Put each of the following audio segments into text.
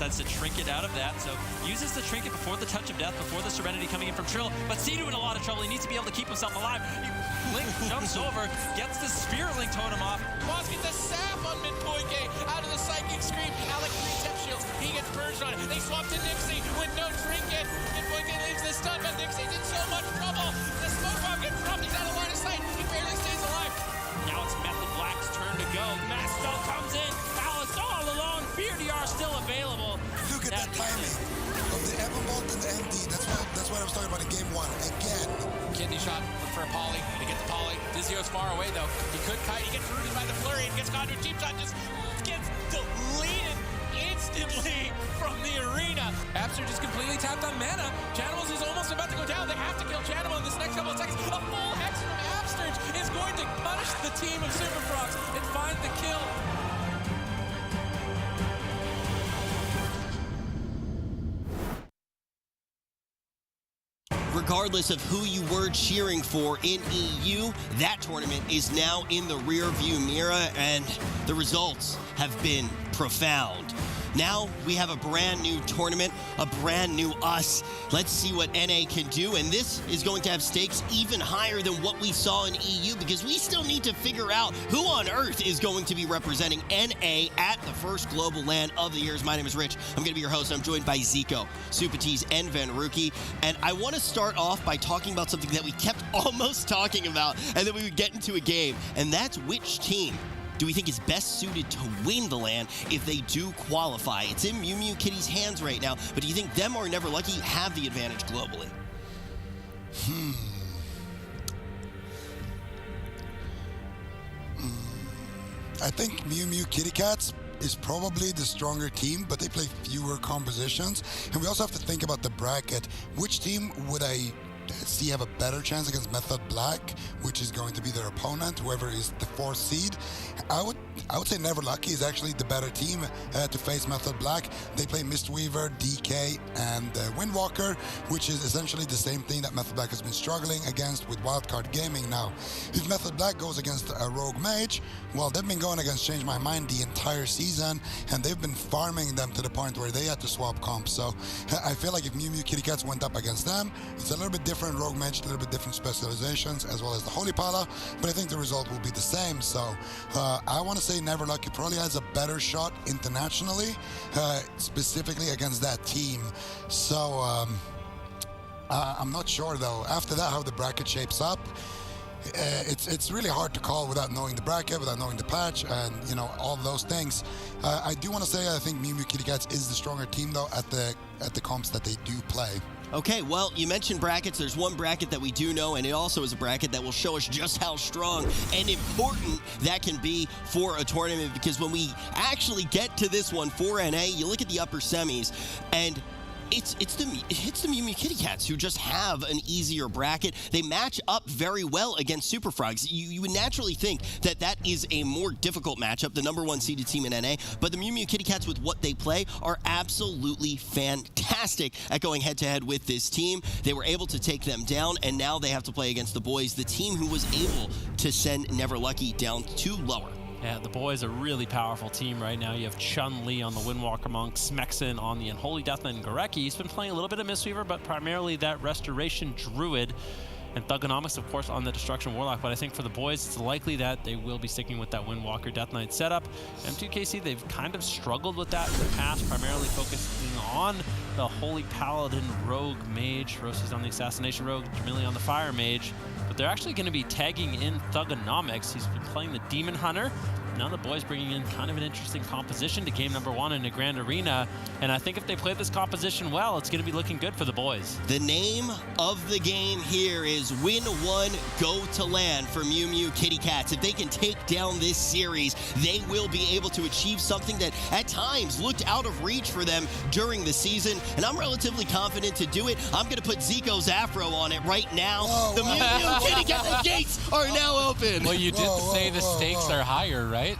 decides to trinket out of that. So uses the trinket before the touch of death, before the serenity coming in from Trill. But Sidu in a lot of trouble. He needs to be able to keep himself alive. Link jumps over, gets the Spirit Link totem off. Moss gets a sap on M2KC out of the Psychic Scream. Alec 3 tip shields. He gets purged on it. They swap to Nixie with no trinket. M2KC leaves the stun, but Nixie's in so much trouble. The smoke bomb gets dropped. He's out of line of sight. He barely stays alive. Now it's Method Black's turn to go. Mass spell comes in. Alice all alone. Fear DR still available. Look at that timing of the Everbolt and the MD. That's what I was talking about in game 1. Again. Kidney shot, look for a poly, to get the poly. Dizio's far away though. He could kite, he gets rooted by the flurry and gets caught to a cheap shot, just gets deleted instantly from the arena. Abster just completely tapped on mana. Chanimals is almost about to go down. They have to kill Chanimal in this next couple of seconds. A full hex from Absterge is going to punish the team of Super Frogs and find the kill. Regardless of who you were cheering for in EU, that tournament is now in the rear-view mirror, and the results have been profound. Now we have a brand new tournament, a brand new us. Let's see what NA can do, and this is going to have stakes even higher than what we saw in EU, because we still need to figure out who on earth is going to be representing NA at the first global LAN of the years. My name is Rich. I'm going to be your host. I'm joined by Zico, Supatiz, and Vanruki, and I want to start off by talking about something that we kept almost talking about, and then we would get into a game, and that's which team do we think is best suited to win the LAN if they do qualify? It's in M2KC's hands right now, but do you think them or Never Lucky have the advantage globally? I think M2KC is probably the stronger team, but they play fewer compositions. And we also have to think about the bracket. Which team would I see have a better chance against Method Black, which is going to be their opponent, whoever is the 4th seed? I would say Never Lucky is actually the better team to face Method Black. They play Mistweaver, DK, and Windwalker, which is essentially the same thing that Method Black has been struggling against with Wildcard Gaming now. If Method Black goes against a Rogue Mage, well, they've been going against Change My Mind the entire season, and they've been farming them to the point where they had to swap comps. So I feel like if M2KC went up against them, it's a little bit different Rogue Mage, a little bit different specializations, as well as the Holy Pala, but I think the result will be the same. So I want to say Never Lucky probably has a better shot internationally, specifically against that team. So I'm not sure though. After that, how the bracket shapes up, it's really hard to call without knowing the bracket, without knowing the patch, and you know, all those things. I do want to say I think M2KC is the stronger team though at the comps that they do play. Okay, well, you mentioned brackets. There's one bracket that we do know, and it also is a bracket that will show us just how strong and important that can be for a tournament, because when we actually get to this one for NA, you look at the upper semis, and it's the M2KC who just have an easier bracket. They match up very well against Super Frogs. You would naturally think that that is a more difficult matchup, the number 1 seeded team in NA, but the M2KC with what they play are absolutely fantastic at going head-to-head with this team. They were able to take them down, and now they have to play against the boys, the team who was able to send Never Lucky down to lower. Yeah, the boys are a really powerful team right now. You have Chun-Li on the Windwalker Monk, Smexen on the Unholy Death, and Gorecki. He's been playing a little bit of Mistweaver, but primarily that Restoration Druid. And Thugonomics, of course, on the Destruction Warlock. But I think for the boys, it's likely that they will be sticking with that Windwalker Death Knight setup. M2KC, they've kind of struggled with that in the past, primarily focusing on the Holy Paladin Rogue Mage. Rosie's on the Assassination Rogue, Jamili on the Fire Mage. But they're actually going to be tagging in Thugonomics. He's been playing the Demon Hunter. Now the boys bringing in kind of an interesting composition to game number 1 in a grand arena. And I think if they play this composition well, it's going to be looking good for the boys. The name of the game here is Win 1, Go to LAN for M2KC. If they can take down this series, they will be able to achieve something that at times looked out of reach for them during the season. And I'm relatively confident to do it. I'm going to put Zico's afro on it right now. Whoa, the M2KC gates are now open. Well, you did say the stakes are higher, right?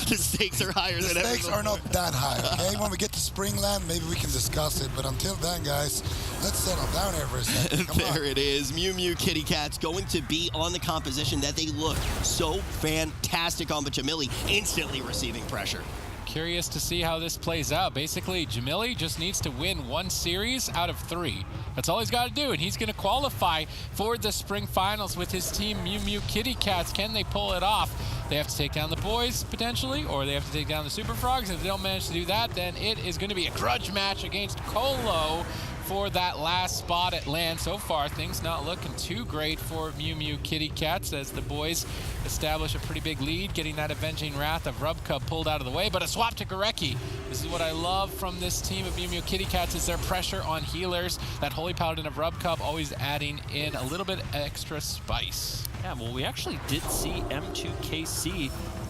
The stakes are higher than ever. The stakes are not that high, okay? When we get to Springland, maybe we can discuss it. But until then, guys, let's settle down here for a second. There it is. M2KC going to be on the composition that they look so fantastic on, but Jamili instantly receiving pressure. Curious to see how this plays out. Basically, Jamili just needs to win 1 series out of 3. That's all he's got to do, and he's going to qualify for the spring finals with his team, M2KC Kitty Cats. Can they pull it off? They have to take down the boys, potentially, or they have to take down the Super Frogs. If they don't manage to do that, then it is going to be a grudge match against Colo for that last spot at LAN. So far, things not looking too great for M2KC Kitty Cats as the boys establish a pretty big lead, getting that Avenging Wrath of Rubcub pulled out of the way, but a swap to Gorecki. This is what I love from this team of M2KC Kitty Cats is their pressure on healers. That Holy Paladin of Rubcub always adding in a little bit extra spice. Yeah, well, we actually did see M2KC.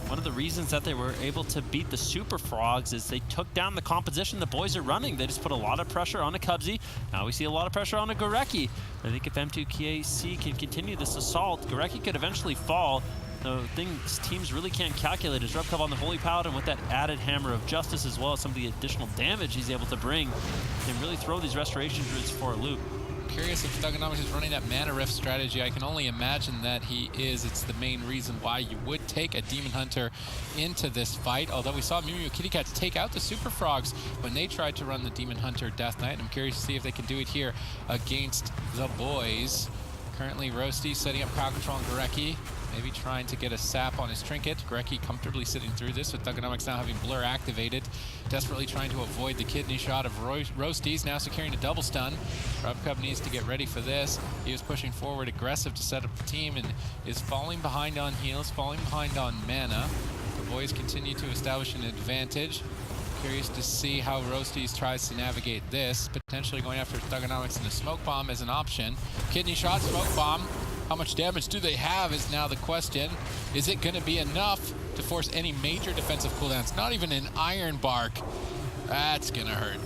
One of the reasons that they were able to beat the Super Frogs is they took down the composition the boys are running. They just put a lot of pressure on a Cubsy. Now we see a lot of pressure on a Gorecki. I think if M2KC can continue this assault, Gorecki could eventually fall. The thing teams really can't calculate is Rubcub on the Holy Paladin with that added Hammer of Justice, as well as some of the additional damage he's able to bring, can really throw these Restoration Druids for a loop. Curious if Thugonomics is running that Mana Rift strategy. I can only imagine that he is. It's the main reason why you would take a Demon Hunter into this fight. Although we saw M2KC Kitty Cats take out the Super Frogs when they tried to run the Demon Hunter Death Knight. I'm curious to see if they can do it here against the boys. Currently, Roasty setting up crowd control on Gorecki. Maybe trying to get a sap on his trinket. Gorecki comfortably sitting through this with Thugonomics now having Blur activated. Desperately trying to avoid the kidney shot of Roasties, now securing a double stun. Rubcub needs to get ready for this. He was pushing forward aggressive to set up the team and is falling behind on heals, falling behind on mana. The boys continue to establish an advantage. Curious to see how Roasties tries to navigate this, potentially going after Thugonomics and a smoke bomb as an option. Kidney shot, smoke bomb. How much damage do they have is now the question. Is it going to be enough to force any major defensive cooldowns? Not even an Iron Bark. That's going to hurt.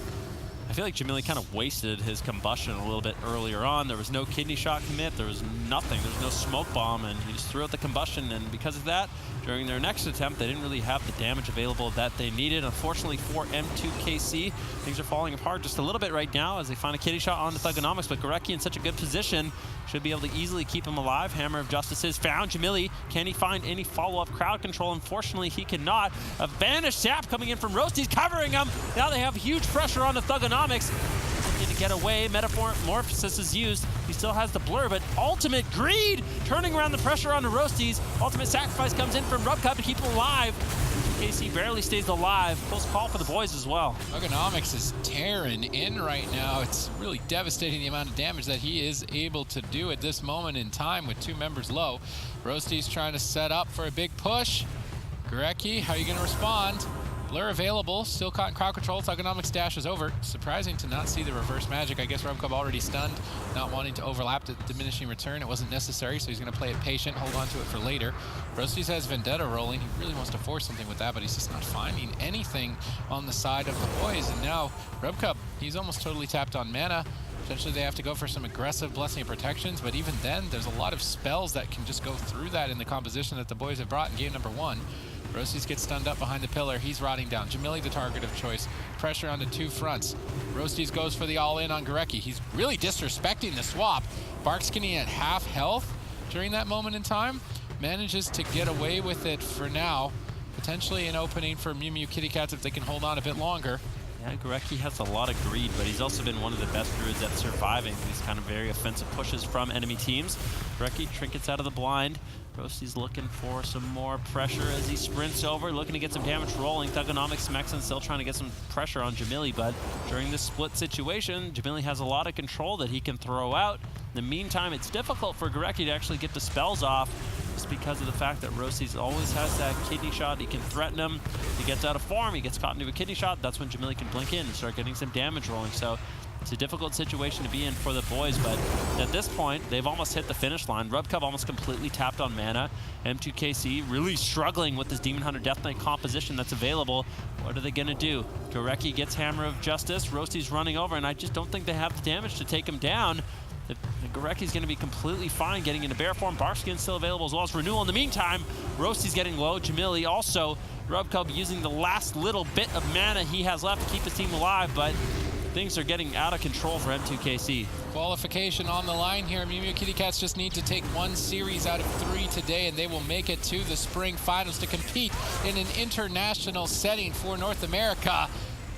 I feel like Jamili kind of wasted his combustion a little bit earlier on. There was no kidney shot commit, there was nothing, there was no smoke bomb, and he just threw out the combustion, and because of that, during their next attempt, they didn't really have the damage available that they needed. Unfortunately for M2KC, things are falling apart just a little bit right now as they find a kidney shot on the Thugonomics, but Gorecki in such a good position, should be able to easily keep him alive. Hammer of Justice is found. Jamili, can he find any follow-up crowd control? Unfortunately, he cannot. A Vanished Sap coming in from Roasties, covering him. Now they have huge pressure on the Thugonomics. Looking to get away. Metamorphosis is used. He still has the blur, but Ultimate Greed turning around the pressure on the Roasties. Ultimate Sacrifice comes in from Rubcub to keep him alive. KC barely stays alive. Close call for the boys as well. Thugonomics is tearing in right now. It's really devastating the amount of damage that he is able to do at this moment in time with 2 members low. Roasty's trying to set up for a big push. Gorecki, how are you going to respond? Blur available, still caught in crowd control. Thugonomics dash is over. Surprising to not see the reverse magic. I guess Rubcub already stunned, not wanting to overlap the diminishing return. It wasn't necessary, so he's going to play it patient, hold on to it for later. Roasties has Vendetta rolling. He really wants to force something with that, but he's just not finding anything on the side of the boys. And now Rubcub, he's almost totally tapped on mana. Potentially they have to go for some aggressive Blessing of Protections, but even then, there's a lot of spells that can just go through that in the composition that the boys have brought in game number 1. Roasties gets stunned up behind the pillar. He's rotting down. Jamili the target of choice. Pressure onto 2 fronts. Roasties goes for the all-in on Gorecki. He's really disrespecting the swap. Bark's getting at half health during that moment in time. Manages to get away with it for now. Potentially an opening for M2KC Kitty Cats if they can hold on a bit longer. Yeah, Gorecki has a lot of greed, but he's also been one of the best druids at surviving these kind of very offensive pushes from enemy teams. Gorecki trinkets out of the blind. Roasty's looking for some more pressure as he sprints over, looking to get some damage rolling. Thugonomics, Smexon still trying to get some pressure on Jamili, but during this split situation, Jamili has a lot of control that he can throw out. In the meantime, it's difficult for Gorecki to actually get the spells off just because of the fact that Roasties always has that kidney shot. He can threaten him. He gets out of form, he gets caught into a kidney shot. That's when Jamili can blink in and start getting some damage rolling. So it's a difficult situation to be in for the boys, but at this point, they've almost hit the finish line. Rubcub almost completely tapped on mana. M2KC really struggling with this Demon Hunter Death Knight composition that's available. What are they going to do? Gorecki gets Hammer of Justice. Roasty's running over, and I just don't think they have the damage to take him down. Gorecki's going to be completely fine getting into bear form. Barkskin's still available as well as Renewal. In the meantime, Roasty's getting low. Jamili also, Rubcub using the last little bit of mana he has left to keep his team alive, but things are getting out of control for M2KC. Qualification on the line here. Mew Kitty Cats just need to take 1 series out of 3 today, and they will make it to the spring finals to compete in an international setting for North America.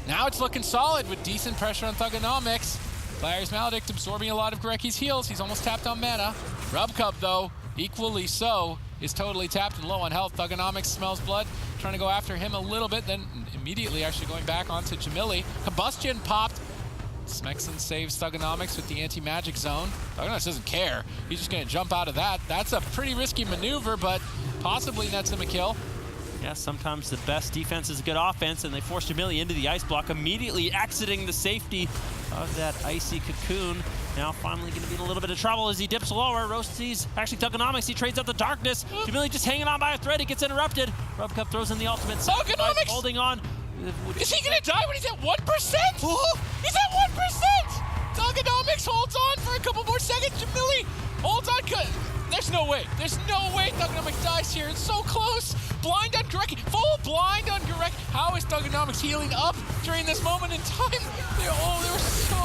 Now it's looking solid with decent pressure on Thugonomics. Flyers Maledict absorbing a lot of Gorecki's heals. He's almost tapped on mana. Rubcub, though, equally so, is totally tapped and low on health. Thugonomics smells blood, trying to go after him a little bit, then immediately actually going back onto Jamili. Combustion popped. Smexon saves Thugonomics with the anti-magic zone. Thugonomics doesn't care. He's just going to jump out of that. That's a pretty risky maneuver, but possibly nets him a kill. Yeah, sometimes the best defense is good offense, and they force Jamili into the ice block, immediately exiting the safety of that icy cocoon. Now finally going to be in a little bit of trouble as he dips lower. Roast sees, actually Thugonomics, he trades out the darkness. Jamili just hanging on by a thread, he gets interrupted. Rubcup throws in the ultimate. Thugonomics! Holding on. Is he going to die when he's at 1%? He's at 1%! Thugonomics holds on for a couple more seconds. Jamili holds on. There's no way. There's no way Thugonomics dies here. It's so close. Blind on Gorecki. Full blind on Gorecki. How is Thugonomics healing up during this moment in time? They were so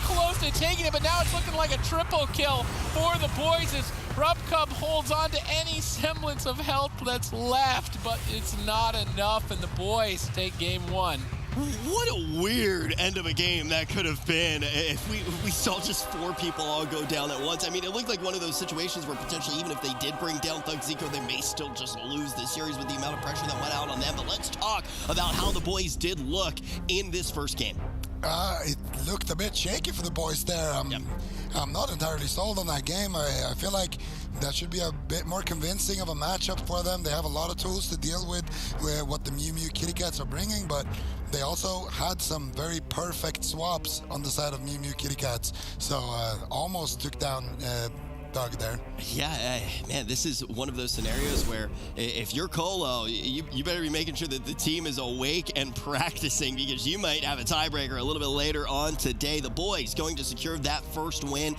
close to taking it, but now it's looking like a triple kill for the boys as Rubcub holds on to any semblance of health that's left, but it's not enough, and the boys take game 1. What a weird end of a game that could have been if we saw just 4 people all go down at once. I mean, it looked like one of those situations where potentially even if they did bring down Thug Zico, they may still just lose this series with the amount of pressure that went out on them. But let's talk about how the boys did look in this first game. It looked a bit shaky for the boys there. I'm not entirely sold on that game. I feel like that should be a bit more convincing of a matchup for them. They have a lot of tools to deal with what the Mew Kitty Cats are bringing, but they also had some very perfect swaps on the side of Mew Kitty Cats. So almost took down Doug there. Yeah, man, this is one of those scenarios where if you're Colo, you better be making sure that the team is awake and practicing, because you might have a tiebreaker a little bit later on today. The boys going to secure that first win.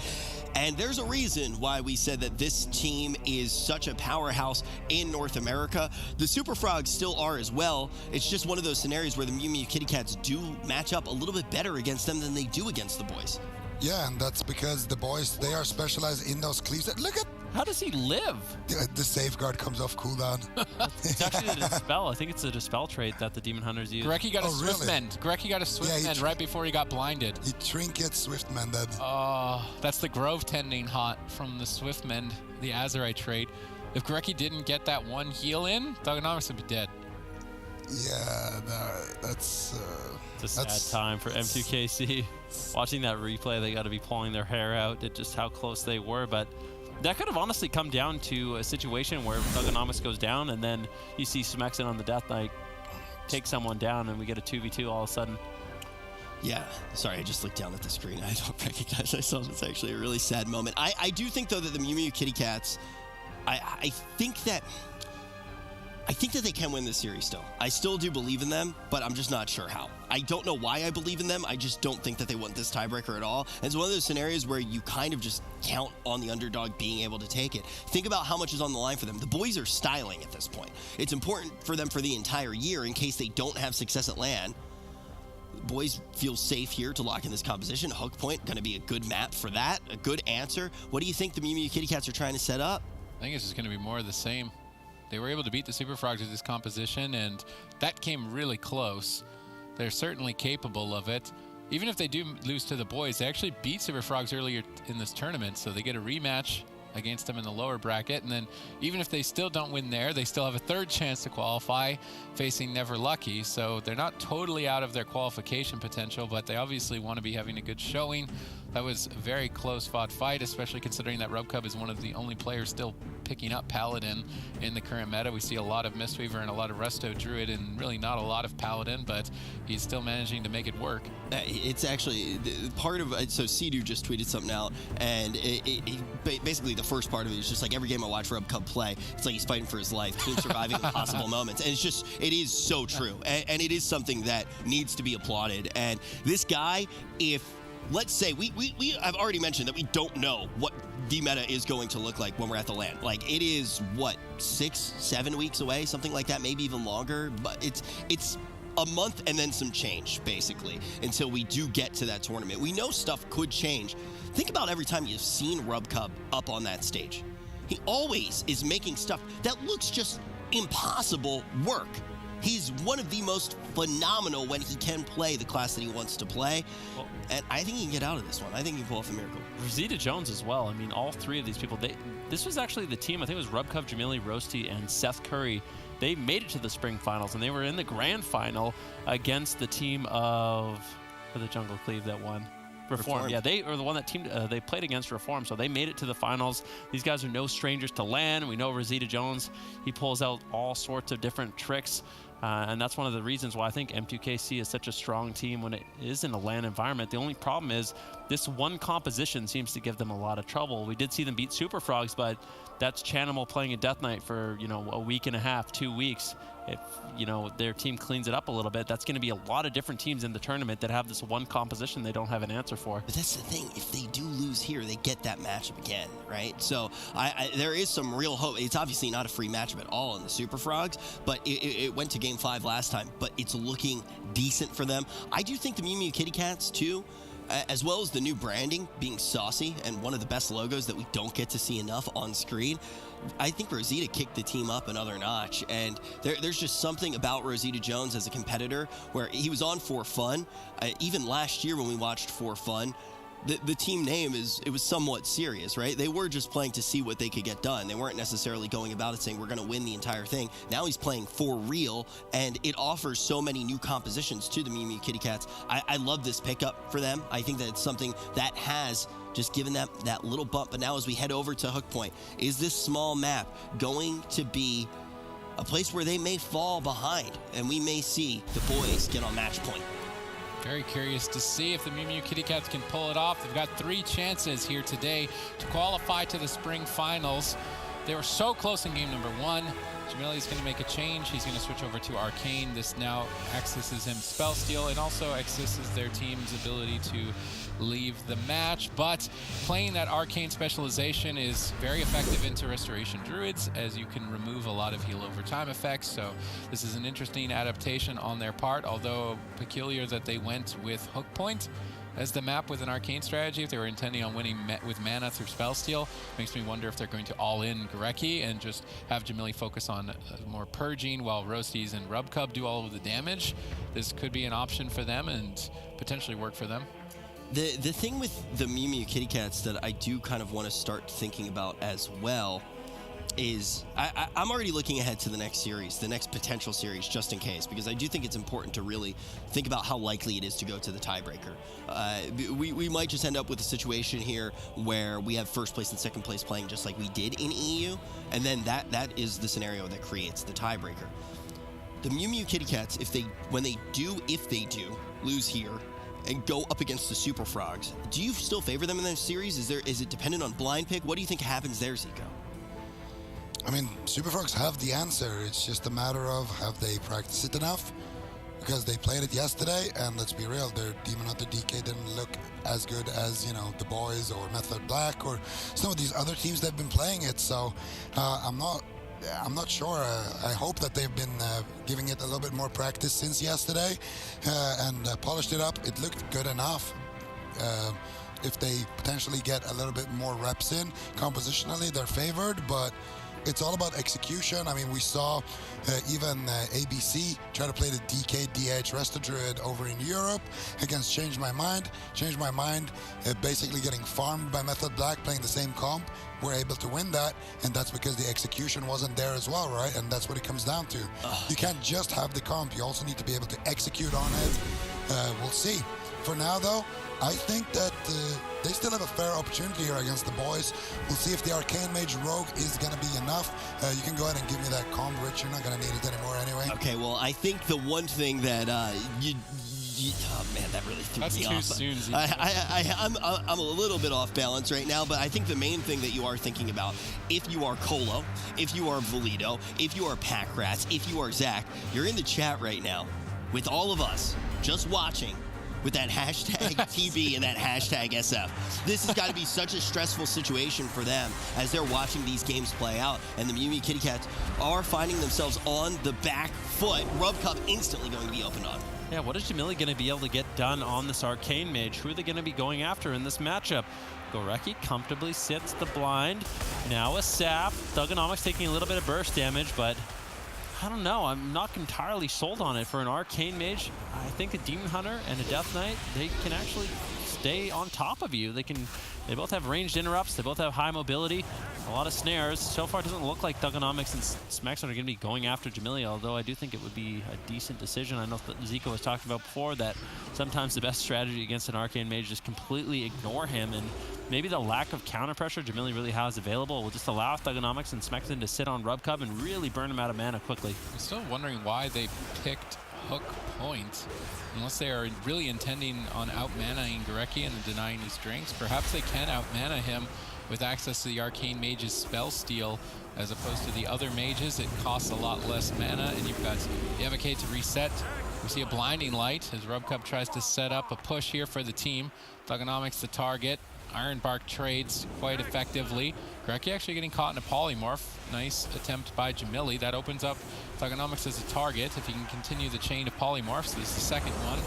And there's a reason why we said that this team is such a powerhouse in North America. The Super Frogs still are as well. It's just one of those scenarios where the Mew Kitty Cats do match up a little bit better against them than they do against the boys. Yeah, and that's because the boys, they are specialized in those cleaves. Look at... How does he live? The safeguard comes off cooldown. It's actually a dispel. I think it's a dispel trait that the Demon Hunters use. Gorecki got a Swift Mend. Gorecki got a Swift Mend right before he got blinded. He trinket Swift Mended. Oh, that's the Grove Tending hot from the Swift Mend, the Azurite trait. If Gorecki didn't get that one heal in, Thugonomics would be dead. Yeah, that's... It's a sad time for M2KC. Watching that replay, they got to be pulling their hair out at just how close they were, but that could have honestly come down to a situation where Thugonomics goes down, and then you see Smexon on the Death Knight take someone down, and we get a 2v2 all of a sudden. Yeah, sorry, I just looked down at the screen. I don't recognize myself. It's actually a really sad moment. I do think, though, that the Mew Kitty Cats, I think that they can win this series still. I still do believe in them, but I'm just not sure how. I don't know why I believe in them. I just don't think that they want this tiebreaker at all. And it's one of those scenarios where you kind of just count on the underdog being able to take it. Think about how much is on the line for them. The boys are styling at this point. It's important for them for the entire year in case they don't have success at LAN. Boys feel safe here to lock in this composition. Hook point, going to be a good map for that, a good answer. What do you think the Mew Kitty Cats are trying to set up? I think it's just going to be more of the same. They were able to beat the Super Frogs with this composition, and that came really close. They're certainly capable of it. Even if they do lose to the boys, they actually beat Super Frogs earlier in this tournament, so they get a rematch against them in the lower bracket. And then even if they still don't win there, they still have a third chance to qualify facing Never Lucky. So they're not totally out of their qualification potential, but they obviously want to be having a good showing. That was a very close fought fight, especially considering that Rubcub is one of the only players still picking up Paladin in the current meta. We see a lot of Mistweaver and a lot of Resto Druid and really not a lot of Paladin, but he's still managing to make it work. It's actually part of, so Sea-Doo just tweeted something out, and basically the first part of it is just like every game I watch Rubcub play, it's like he's fighting for his life, team surviving impossible moments. And it's just, it is so true. And it is something that needs to be applauded. And this guy, if, let's say, we have already mentioned that we don't know what the meta is going to look like when we're at the LAN. Like, it is, what, 6-7 weeks away, something like that, maybe even longer. But it's a month and then some change, basically, until we do get to that tournament. We know stuff could change. Think about every time you've seen RubCub up on that stage. He always is making stuff that looks just impossible work. He's one of the most phenomenal when he can play the class that he wants to play. Well, and I think he can get out of this one. I think he can pull off a miracle. Rosita Jones as well. I mean, all three of these people, this was actually the team, I think it was RubCub, Jamili, Roasty, and Seth Curry. They made it to the spring finals, and they were in the grand final against the team of the Jungle Cleave that won. Reform. Yeah, they are the one that they played against Reform, so they made it to the finals. These guys are no strangers to LAN. We know Rosita Jones, he pulls out all sorts of different tricks, and that's one of the reasons why I think M2KC is such a strong team when it is in a LAN environment. The only problem is this one composition seems to give them a lot of trouble. We did see them beat Super Frogs, but that's Chanimal playing a Death Knight for, a week and a half, 2 weeks. If, their team cleans it up a little bit, that's going to be a lot of different teams in the tournament that have this one composition they don't have an answer for. But that's the thing. If they do lose here, they get that matchup again, right? So there is some real hope. It's obviously not a free matchup at all in the Super Frogs, but it went to Game 5 last time, but it's looking decent for them. I do think the Mew Mew Kitty Cats, too, as well as the new branding being saucy and one of the best logos that we don't get to see enough on screen, I think Rosita kicked the team up another notch, and there's just something about Rosita Jones as a competitor where he was on For Fun. Even last year when we watched For Fun, the team name it was somewhat serious, right? They were just playing to see what they could get done. They weren't necessarily going about it saying we're going to win the entire thing. Now he's playing for real, and it offers so many new compositions to the Mew Mew Kitty Cats. I love this pickup for them. I think that it's something that has just given them that little bump. But now as we head over to Hook Point, is this small map going to be a place where they may fall behind and we may see the boys get on match point? Very curious to see if the Mew Mew Kitty Cats can pull it off. They've got 3 chances here today to qualify to the spring finals. They were so close in game number 1. Jamili's going to make a change. He's going to switch over to Arcane. This now accesses him Spell Steal and also accesses their team's ability to leave the match. But playing that Arcane specialization is very effective into Restoration Druids, as you can remove a lot of heal over time effects. So this is an interesting adaptation on their part, although peculiar that they went with Hook Point as the map with an Arcane strategy. If they were intending on winning with mana through Spell Steal, makes me wonder if they're going to all-in Gorecki and just have Jamili focus on more purging while Roasties and RubCub do all of the damage. This could be an option for them and potentially work for them. The thing with the Mew Mew Kitty Cats that I do kind of want to start thinking about as well is I'm already looking ahead to the next series, the next potential series, just in case, because I do think it's important to really think about how likely it is to go to the tiebreaker. We might just end up with a situation here where we have first place and second place playing just like we did in EU, and then that is the scenario that creates the tiebreaker. The Mew Mew Kitty Cats, if they do lose here and go up against the Super Frogs, do you still favor them in this series? Is it dependent on blind pick? What do you think happens there, Zico? I mean, Super Frogs have the answer. It's just a matter of have they practiced it enough? Because they played it yesterday, and let's be real, their Demon Hunter DK didn't look as good as, the boys or Method Black or some of these other teams that have been playing it. So I'm not sure. I hope that they've been giving it a little bit more practice since yesterday and polished it up. It looked good enough. If they potentially get a little bit more reps in, compositionally, they're favored, but it's all about execution. I mean, we saw even ABC try to play the DK DH Resto Druid over in Europe against Change My Mind. Change My Mind basically getting farmed by Method Black playing the same comp. We're able to win that, and that's because the execution wasn't there as well, right? And that's what it comes down to. You can't just have the comp. You also need to be able to execute on it. We'll see. For now, though, I think that they still have a fair opportunity here against the boys. We'll see if the Arcane Mage Rogue is going to be enough. You can go ahead and give me that comp, Rich. You're not going to need it anymore anyway. Okay, well, I think the one thing that oh man, that really threw me off. That's too soon. I'm a little bit off balance right now, but I think the main thing that you are thinking about, if you are Colo, if you are Valido, if you are Pack Rats, if you are Zach, you're in the chat right now with all of us just watching. with that hashtag TB and that hashtag SF. This has got to be such a stressful situation for them as they're watching these games play out. And the Mew Kitty Cats are finding themselves on the back foot. Rub Cup instantly going to be opened on. Yeah, what is Jamili going to be able to get done on this Arcane Mage? Who are they going to be going after in this matchup? Gorecki comfortably sits the blind. Now a sap. Thugonomics taking a little bit of burst damage, but I don't know. I'm not entirely sold on it for an Arcane Mage. I think a Demon Hunter and a Death Knight, they can actually stay on top of you. They both have ranged interrupts. They both have high mobility, a lot of snares. So far, it doesn't look like Thugonomics and Smexon are going to be going after Jamili, although I do think it would be a decent decision. I know that Zico was talking about before that sometimes the best strategy against an Arcane Mage is just completely ignore him, and maybe the lack of counter pressure Jamili really has available will just allow Thugonomics and Smexon to sit on Rub Cub and really burn him out of mana quickly. I'm still wondering why they picked Hook Point, unless they are really intending on out-manaing Gorecki and denying his drinks. Perhaps they can out-mana him with access to the Arcane Mage's spell steal, as opposed to the other mages. It costs a lot less mana, and you've got Yavake to reset. We see a Blinding Light as Rub Cub tries to set up a push here for the team. Thugonomics the target. Ironbark trades quite effectively. Gorecki actually getting caught in a polymorph. Nice attempt by Jamili. That opens up Thugonomics as a target. If he can continue the chain of polymorphs, this is the second one.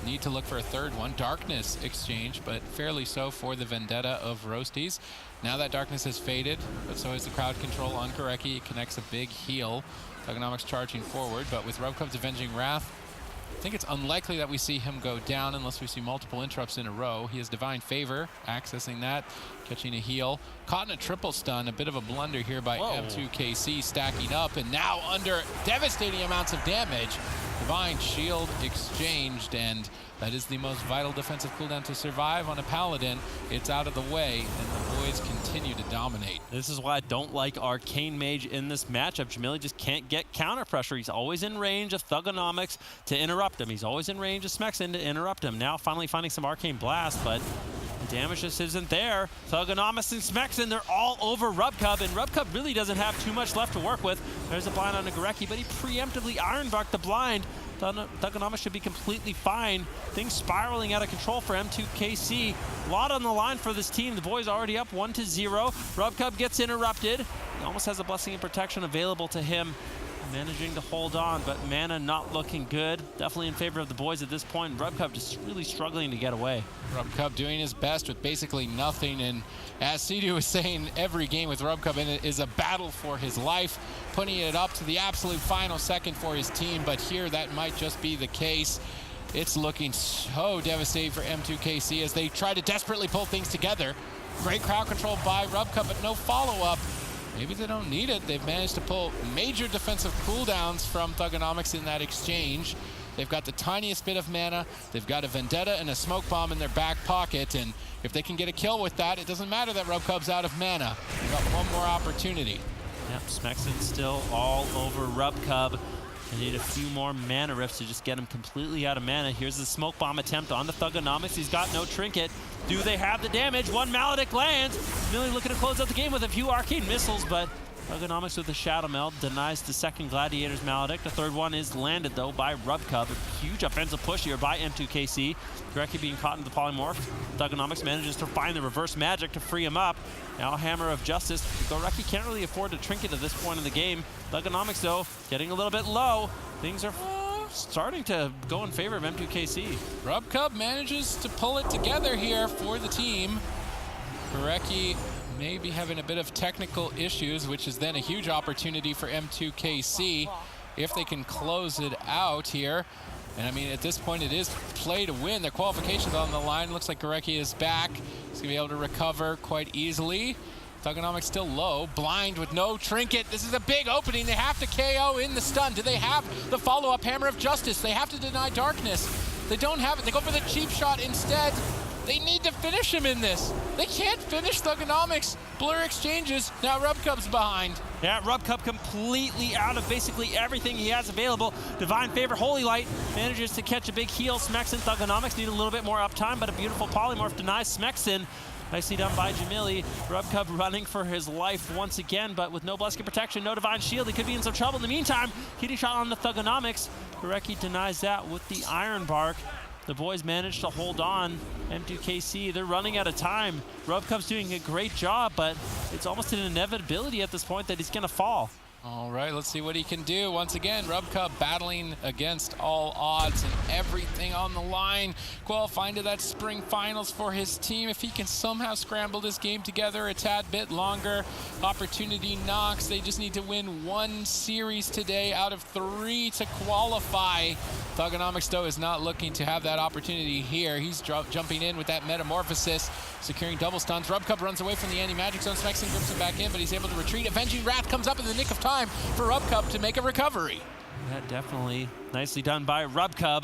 Need to look for a third one. Darkness exchange, but fairly so for the vendetta of Roasties. Now that darkness has faded, but so is the crowd control on Gorecki. It connects a big heal. Thugonomics charging forward, but with Rub Cub's Avenging Wrath, I think it's unlikely that we see him go down unless we see multiple interrupts in a row. He has Divine Favor, accessing that, catching a heal. Caught in a triple stun, a bit of a blunder here by M2KC, stacking up, and now under devastating amounts of damage. Divine Shield exchanged, and that is the most vital defensive cooldown to survive on a Paladin. It's out of the way, and the boys continue to dominate. This is why I don't like Arcane Mage in this matchup. Jamili just can't get counter pressure. He's always in range of Thugonomics to interrupt him. He's always in range of Smexon to interrupt him. Now finally finding some Arcane Blast, but the damage just isn't there. Thugonomics and Smexon, they're all over Rub Cub, and Rub Cub really doesn't have too much left to work with. There's a blind on a Gorecki, but he preemptively Ironbarked the blind. Thugonomics should be completely fine. Things spiraling out of control for M2KC. A lot on the line for this team. The boys already up 1-0. Rub Cub gets interrupted. He almost has a Blessing and Protection available to him. Managing to hold on, but mana not looking good. Definitely in favor of the boys at this point. Rub Cub just really struggling to get away. Rub Cub doing his best with basically nothing, and as Sidu was saying, every game with Rub Cub in it is a battle for his life, putting it up to the absolute final second for his team, but here that might just be the case. It's looking so devastating for M2KC as they try to desperately pull things together. Great crowd control by Rub Cub, but no follow-up. Maybe they don't need it. They've managed to pull major defensive cooldowns from Thugonomics in that exchange. They've got the tiniest bit of mana. They've got a Vendetta and a Smoke Bomb in their back pocket, and if they can get a kill with that, it doesn't matter that Rub Cub's out of mana. They've got one more opportunity. Yep, Smexon still all over Rub Cub. They need a few more mana rifts to just get him completely out of mana. Here's the Smoke Bomb attempt on the Thugonomics. He's got no trinket. Do they have the damage? One Maledict lands. Jamili looking to close out the game with a few Arcane Missiles, but Thugonomics with the Shadow Meld denies the second Gladiator's Maledict. The third one is landed, though, by Rub Cub. A huge offensive push here by M2KC. Gorecki being caught in the polymorph. Thugonomics manages to find the reverse magic to free him up. Now Hammer of Justice. Gorecki can't really afford to trinket at this point in the game. Thugonomics, though, getting a little bit low. Things are starting to go in favor of M2KC. Rub Cub manages to pull it together here for the team. Gorecki may be having a bit of technical issues, which is then a huge opportunity for M2KC if they can close it out here. And I mean, at this point, it is play to win. Their qualification's on the line. Looks like Gorecki is back. He's gonna be able to recover quite easily. Thugonomics still low, blind with no trinket. This is a big opening. They have to KO in the stun. Do they have the follow-up Hammer of Justice? They have to deny darkness. They don't have it. They go for the cheap shot instead. They need to finish him in this. They can't finish Thugonomics. Blur exchanges. Now Rub Cub's behind. Yeah, Rub Cub completely out of basically everything he has available. Divine Favor, Holy Light manages to catch a big heal. Smexon, Thugonomics need a little bit more uptime, but a beautiful polymorph denies Smexon. Nicely done by Jamili. Rub Cub running for his life once again, but with no Blessing Protection, no Divine Shield, he could be in some trouble. In the meantime, hitting shot on the Thugonomics. Gorecki denies that with the Ironbark. the boys managed to hold on. M2KC, they're running out of time. Rubcub's doing a great job, but it's almost an inevitability at this point that he's going to fall. All right, let's see what he can do. Once again, Rubcub battling against all odds and everything on the line, qualifying to that spring finals for his team. If he can somehow scramble this game together a tad bit longer, opportunity knocks. They just need to win one series today out of 3 to qualify. Thugonomics, though, is not looking to have that opportunity here. He's jumping in with that Metamorphosis, securing double stuns. Rubcub runs away from the anti-magic zone. Smexon grips him back in, but he's able to retreat. Avenging Wrath comes up in the nick of time for Rubcub to make a recovery. Yeah, definitely nicely done by Rubcub.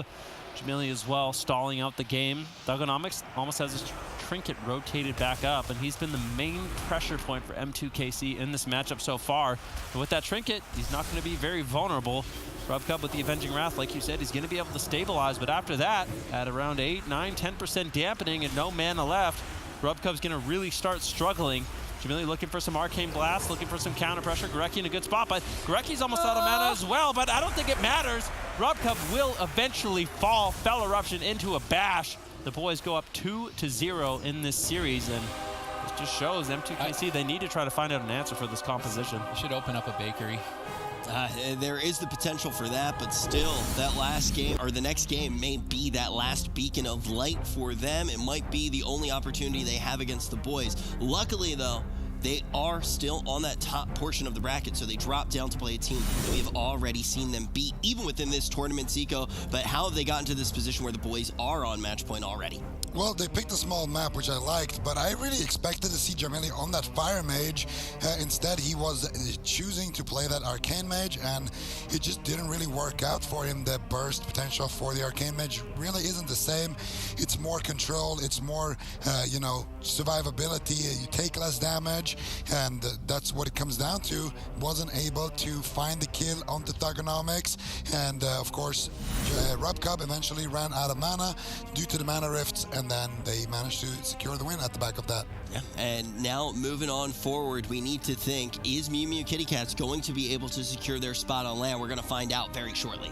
Jamili as well, stalling out the game. Thugonomics almost has his trinket rotated back up, and he's been the main pressure point for M2KC in this matchup so far. But with that trinket, he's not going to be very vulnerable. Rubcub with the Avenging Wrath, like you said, he's going to be able to stabilize, but after that, at around 8, 9, 10% dampening and no mana left, Rubcub's going to really start struggling. Jamili looking for some Arcane Blast, looking for some counter pressure. Gorecki in a good spot, but Gorecki's almost out of mana as well, but I don't think it matters. Rubcub will eventually fall. Fell Eruption into a bash. The boys go up 2-0 in this series, and it just shows M2KC they need to try to find out an answer for this composition. Should open up a bakery. There is the potential for that, but still, that last game, or the next game, may be that last beacon of light for them. It might be the only opportunity they have against the boys. Luckily, though, they are still on that top portion of the bracket, so they drop down to play a team that we have already seen them beat, even within this tournament, Zico. But how have they gotten to this position where the boys are on match point already? Well, they picked a small map, which I liked, but I really expected to see Jamili on that Fire Mage. Instead, he was choosing to play that Arcane Mage, and it just didn't really work out for him. The burst potential for the Arcane Mage really isn't the same. It's more control, it's more, survivability. You take less damage, and that's what it comes down to. Wasn't able to find the kill onto Thugonomics, and of course, Rubcub eventually ran out of mana due to the mana rifts, and then they managed to secure the win at the back of that. Yeah. And now moving on forward, we need to think, is Mew Mew Kitty Cats going to be able to secure their spot on land? We're going to find out very shortly.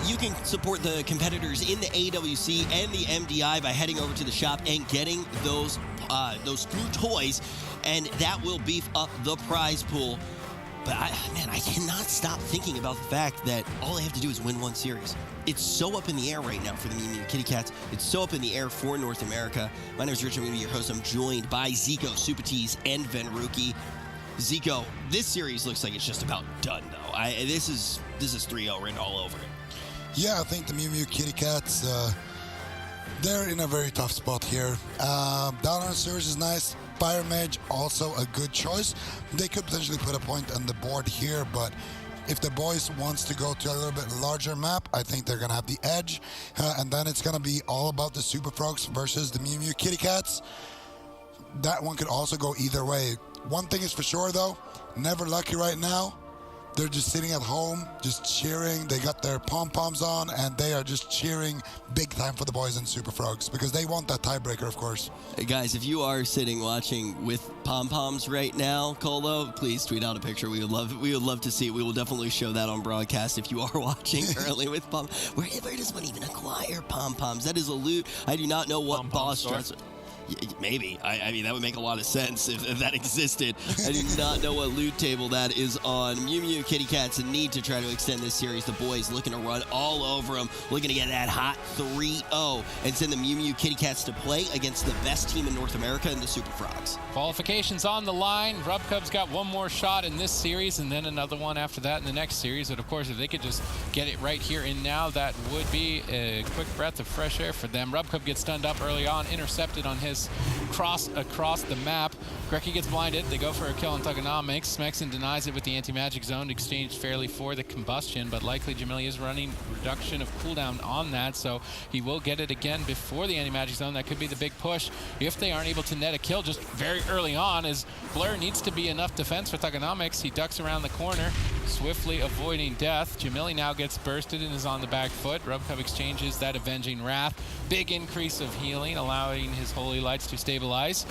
You can support the competitors in the AWC and the MDI by heading over to the shop and getting those new toys, and that will beef up the prize pool. But I cannot stop thinking about the fact that all I have to do is win one series. It's so up in the air right now for the Mew Mew Kitty Cats. It's so up in the air for North America. My name is Rich. I'm going to be your host. I'm joined by Zico, Supertees, and Venruki. Zico, this series looks like it's just about done, though. This is 3-0 written all over it. Yeah, I think the Mew Mew Kitty Cats, they're in a very tough spot here. Down on the series is nice. Fire Mage, also a good choice. They could potentially put a point on the board here, but if the boys wants to go to a little bit larger map, I think they're going to have the edge. And then it's going to be all about the Super Frogs versus the Mew Mew Kitty Cats. That one could also go either way. One thing is for sure, though, Never Lucky right now. They're just sitting at home, just cheering. They got their pom-poms on, and they are just cheering big time for the boys in Super Frogs because they want that tiebreaker, of course. Hey guys, if you are sitting watching with pom-poms right now, Colo, please tweet out a picture. We would love to see it. We will definitely show that on broadcast if you are watching currently with pom. Where does one even acquire pom-poms? That is a loot. I do not know what boss does. Maybe. I mean, that would make a lot of sense if that existed. I do not know what loot table that is on. Mew Mew Kitty Cats need to try to extend this series. The boys looking to run all over them, looking to get that hot 3-0 and send the Mew Mew Kitty Cats to play against the best team in North America in the Super Frogs. Qualifications on the line. Rub Cub's got one more shot in this series and then another one after that in the next series. But of course, if they could just get it right here and now, that would be a quick breath of fresh air for them. Rub Cub gets stunned up early on, intercepted on his cross across the map. Grecky gets blinded. They go for a kill on Thugonomics. Smexon denies it with the anti-magic zone, exchanged fairly for the combustion, but likely Jamili is running reduction of cooldown on that, so he will get it again before the anti-magic zone. That could be the big push if they aren't able to net a kill just very early on, as Blur needs to be enough defense for Thugonomics. He ducks around the corner, swiftly avoiding death. Jamili now gets bursted and is on the back foot. Rubcub exchanges that Avenging Wrath. Big increase of healing, allowing his Holy Lights to stabilize.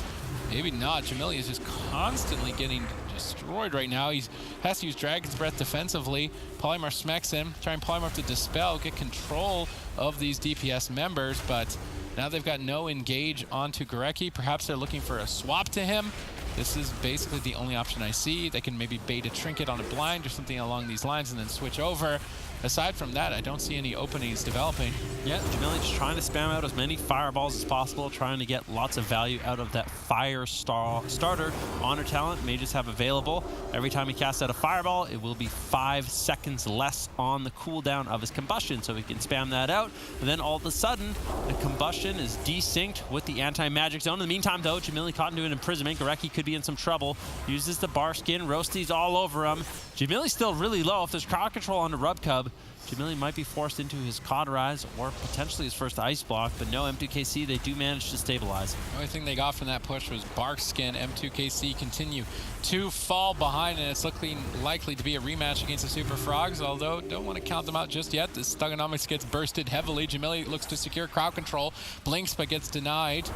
Maybe not. Jamili is just constantly getting destroyed right now. He has to use Dragon's Breath defensively. Polymorph smacks him. Try and Polymorph to dispel, get control of these DPS members, but now they've got no engage onto Gorecki. Perhaps they're looking for a swap to him. This is basically the only option I see. They can maybe bait a trinket on a blind or something along these lines and then switch over. Aside from that, I don't see any openings developing. Yeah, Jamili just trying to spam out as many fireballs as possible, trying to get lots of value out of that fire starter honor talent mages have available. Every time he casts out a fireball, it will be 5 seconds less on the cooldown of his combustion, so he can spam that out. And then all of a sudden, the combustion is desynced with the anti-magic zone. In the meantime, though, Jamili caught into an imprisonment. Gorecki could be in some trouble. Uses the bar skin, roasties all over him. Jamili's still really low. If there's crowd control on the Rubcub, Jamili might be forced into his Cauterize or potentially his first Ice Block, but no, M2KC, they do manage to stabilize. The only thing they got from that push was Bark Skin. M2KC continue to fall behind, and it's looking likely to be a rematch against the Super Frogs, although don't want to count them out just yet. This Thugonomics gets bursted heavily. Jamili looks to secure crowd control, blinks but gets denied.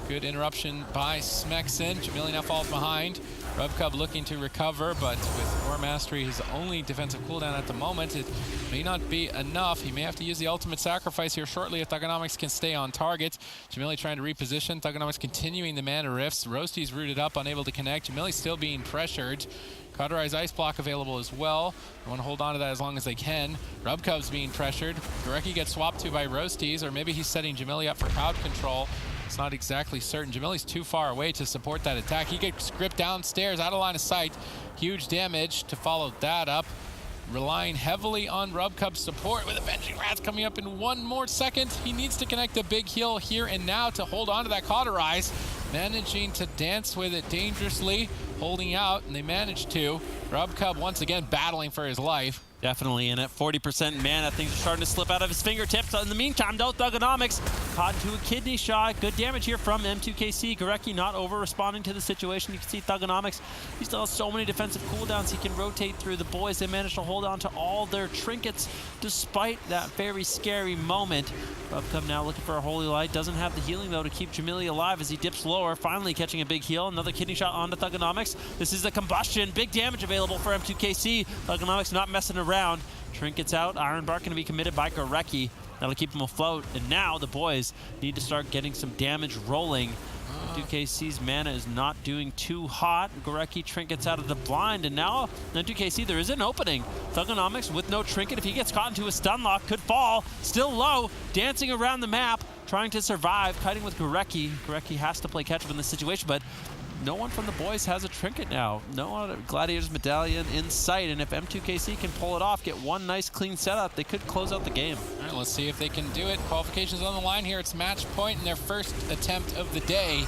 Good interruption by Smexon. Jamili now falls behind. Rubcub looking to recover, but with War Mastery, his only defensive cooldown at the moment, it may not be enough. He may have to use the ultimate sacrifice here shortly if Thugonomics can stay on target. Jamili trying to reposition. Thugonomics continuing the mana rifts. Roasty's rooted up, unable to connect. Jamili still being pressured. Cauterize Ice Block available as well. They want to hold on to that as long as they can. Rubcub's being pressured. Gorecki gets swapped to by Roasties, or maybe he's setting Jamili up for crowd control. It's not exactly certain. Jamili's too far away to support that attack. He gets gripped downstairs, out of line of sight. Huge damage to follow that up. Relying heavily on Rubcub's support with Avenging Wrath coming up in 1 more second. He needs to connect a big heal here and now to hold on to that Cauterize. Managing to dance with it dangerously, holding out, and they managed to. Rubcub once again battling for his life. Definitely in at 40% mana. Things are starting to slip out of his fingertips. In the meantime, though, Thugonomics caught into a kidney shot. Good damage here from M2KC. Gorecki not over-responding to the situation. You can see Thugonomics, he still has so many defensive cooldowns. He can rotate through the boys. They managed to hold on to all their trinkets despite that very scary moment. Rubcub now looking for a Holy Light. Doesn't have the healing, though, to keep Jamili alive as he dips lower. Finally catching a big heal. Another kidney shot onto Thugonomics. This is the combustion. Big damage available for M2KC. Thugonomics not messing around. Trinkets out. Iron Bark going to be committed by Gorecki. That'll keep him afloat. And now the boys need to start getting some damage rolling. M2KC's mana is not doing too hot. Gorecki trinkets out of the blind, and now M2KC, there is an opening. Thugonomics with no trinket. If he gets caught into a stun lock, could fall. Still low, dancing around the map, trying to survive, kiting with Gorecki. Gorecki has to play catch up in this situation, but no one from the boys has a trinket now. No Gladiator's Medallion in sight, and if M2KC can pull it off, get one nice clean setup, they could close out the game. All right, let's see if they can do it. Qualifications on the line here. It's match point in their first attempt of the day.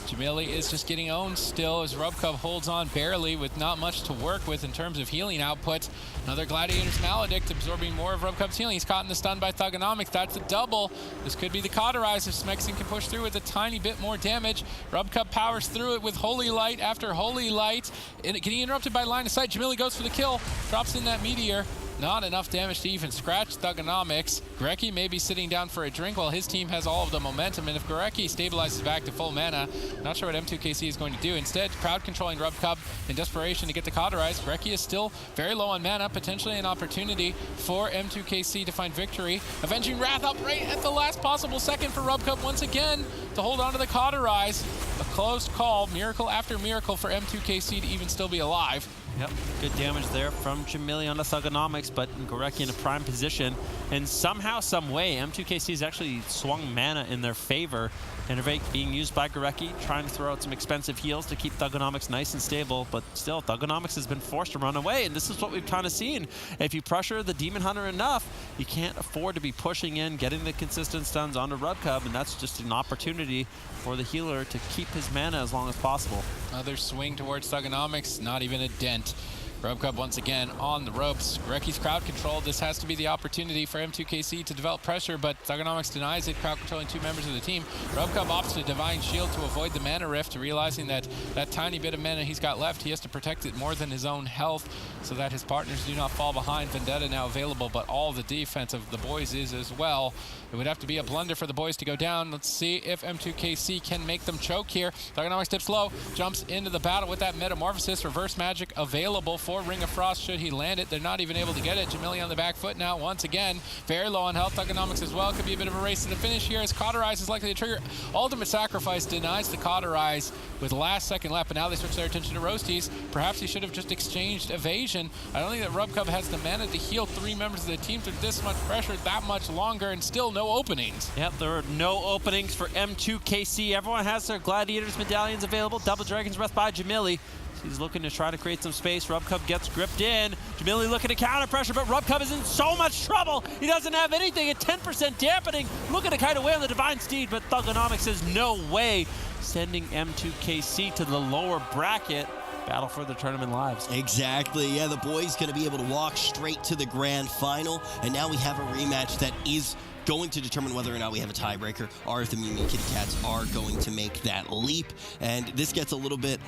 Jamili is just getting owned still as Rubcub holds on barely with not much to work with in terms of healing output. Another Gladiator's Maledict absorbing more of Rubcub's healing. He's caught in the stun by Thugonomics. That's a double. This could be the Cauterize if Smexing can push through with a tiny bit more damage. Rubcub powers through it with Holy Light after Holy Light. Getting interrupted by line of sight. Jamili goes for the kill, drops in that Meteor. Not enough damage to even scratch Thugonomics. Gorecki may be sitting down for a drink while his team has all of the momentum, and if Gorecki stabilizes back to full mana, not sure what M2KC is going to do. Instead, crowd controlling Rubcub in desperation to get the Cauterize. Gorecki is still very low on mana, potentially an opportunity for M2KC to find victory. Avenging Wrath up right at the last possible second for Rubcub once again to hold on to the Cauterize. A close call, miracle after miracle for M2KC to even still be alive. Yep, good damage there from Jamili on the Thugonomics, but Gorecki in a prime position. And somehow, some way, M2KC's actually swung mana in their favor. Innervate being used by Gorecki, trying to throw out some expensive heals to keep Thugonomics nice and stable, but still, Thugonomics has been forced to run away, and this is what we've kind of seen. If you pressure the Demon Hunter enough, you can't afford to be pushing in, getting the consistent stuns onto Rubcub, and that's just an opportunity for the healer to keep his mana as long as possible. Another swing towards Thugonomics, not even a dent. Rubcub once again on the ropes. Gorecki's crowd control. This has to be the opportunity for M2KC to develop pressure, but Thugonomics denies it, crowd controlling two members of the team. Rubcub opts to Divine Shield to avoid the mana rift, realizing that that tiny bit of mana he's got left, he has to protect it more than his own health so that his partners do not fall behind. Vendetta now available, but all the defense of the boys is as well. It would have to be a blunder for the boys to go down. Let's see if M2KC can make them choke here. Thugonomics dips low, jumps into the battle with that Metamorphosis. Reverse magic available for Ring of Frost should he land it. They're not even able to get it. Jamili on the back foot now once again. Very low on health. Thugonomics as well. Could be a bit of a race to the finish here as Cauterize is likely to trigger. Ultimate Sacrifice denies the Cauterize with last second left, but now they switch their attention to Roasties. Perhaps he should have just exchanged Evasion. I don't think that Rubcub has the mana to heal three members of the team through this much pressure that much longer, and still no openings. Yep, there are no openings for M2KC. Everyone has their Gladiators medallions available. Double Dragon's Breath by Jamili. He's looking to try to create some space. Rubcub gets gripped in. Jamili looking to counter pressure, but Rubcub is in so much trouble. He doesn't have anything at 10% dampening. Looking to kite away on the Divine Steed, but Thugonomics says no way, sending M2KC to the lower bracket. Battle for the tournament lives. Exactly. Yeah, the boys going to be able to walk straight to the grand final, and now we have a rematch that is going to determine whether or not we have a tiebreaker, or if the Mew Mew Kitty Cats are going to make that leap. And this gets a little bit...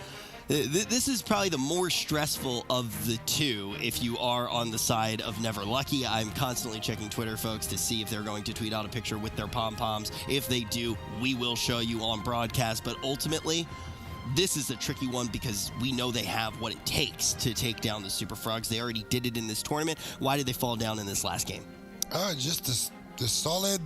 This is probably the more stressful of the two if you are on the side of Never Lucky. I'm constantly checking Twitter, folks, to see if they're going to tweet out a picture with their pom-poms. If they do, we will show you on broadcast. But ultimately, this is a tricky one because we know they have what it takes to take down the Super Frogs. They already did it in this tournament. Why did they fall down in this last game? Just the solid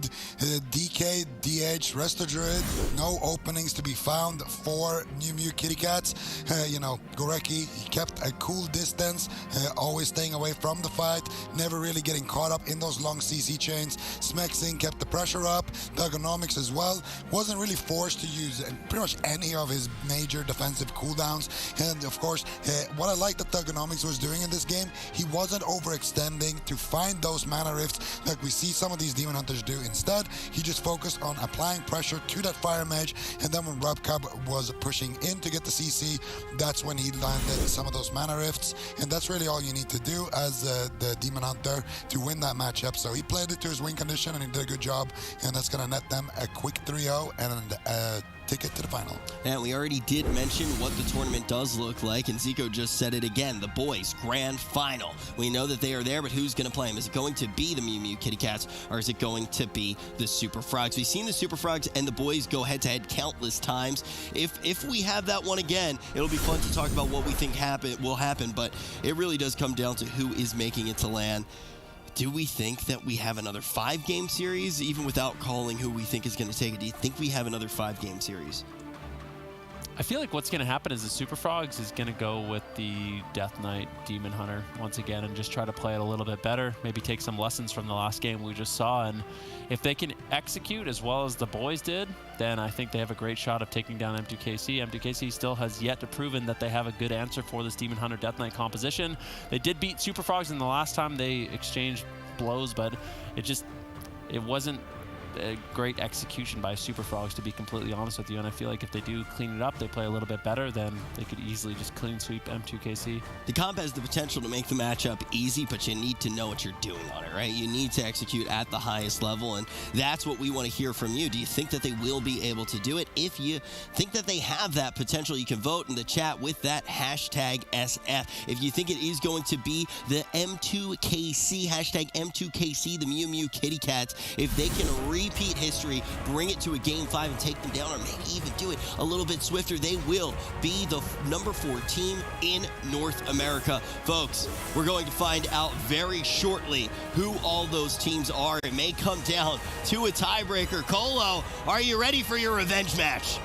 DK, DH, Resto Druid, no openings to be found for Mew Mew Kitty Cats. You know, Gorecki, he kept a cool distance, always staying away from the fight, never really getting caught up in those long CC chains. Smexing kept the pressure up. Thugonomics as well wasn't really forced to use pretty much any of his major defensive cooldowns. And of course, what I like that Thugonomics was doing in this game, he wasn't overextending to find those mana rifts like we see some of these Demon Hunters do. Instead, he just focused on applying pressure to that Fire Mage, and then when Rubcub was pushing in to get the CC, that's when he landed some of those mana rifts, and that's really all you need to do as the Demon Hunter to win that matchup. So he played it to his win condition, and he did a good job, and that's going to net them a quick 3-0 and a ticket to the final. And we already did mention what the tournament does look like, and Zico just said it again, the boys' grand final. We know that they are there, but who's going to play them? Is it going to be the Mew Mew Kitty Cats, or is it going to be the Super Frogs? We've seen the Super Frogs and the boys go head-to-head countless times. If we have that one again, it'll be fun to talk about what we think will happen, but it really does come down to who is making it to land. Do we think that we have another 5-game series, even without calling who we think is going to take it? Do you think we have another 5-game series? I feel like what's going to happen is the Super Frogs is going to go with the Death Knight Demon Hunter once again and just try to play it a little bit better, maybe take some lessons from the last game we just saw. And if they can execute as well as the boys did, then I think they have a great shot of taking down M2KC. M2KC still has yet to proven that they have a good answer for this Demon Hunter Death Knight composition. They did beat Super Frogs in the last time they exchanged blows, but it wasn't a great execution by Super Frogs, to be completely honest with you. And I feel like if they do clean it up, they play a little bit better, then they could easily just clean sweep M2KC. The comp has the potential to make the matchup easy, but you need to know what you're doing on it, right? You need to execute at the highest level, and that's what we want to hear from you. Do you think that they will be able to do it? If you think that they have that potential, you can vote in the chat with that hashtag SF. If you think it is going to be the M2KC, hashtag M2KC, the Mew Mew Kitty Cats, if they can repeat history, bring it to a Game 5 and take them down, or maybe even do it a little bit swifter, they will be the number 4 team in North America. Folks, we're going to find out very shortly who all those teams are. It may come down to a tiebreaker. Colo, are you ready for your revenge match?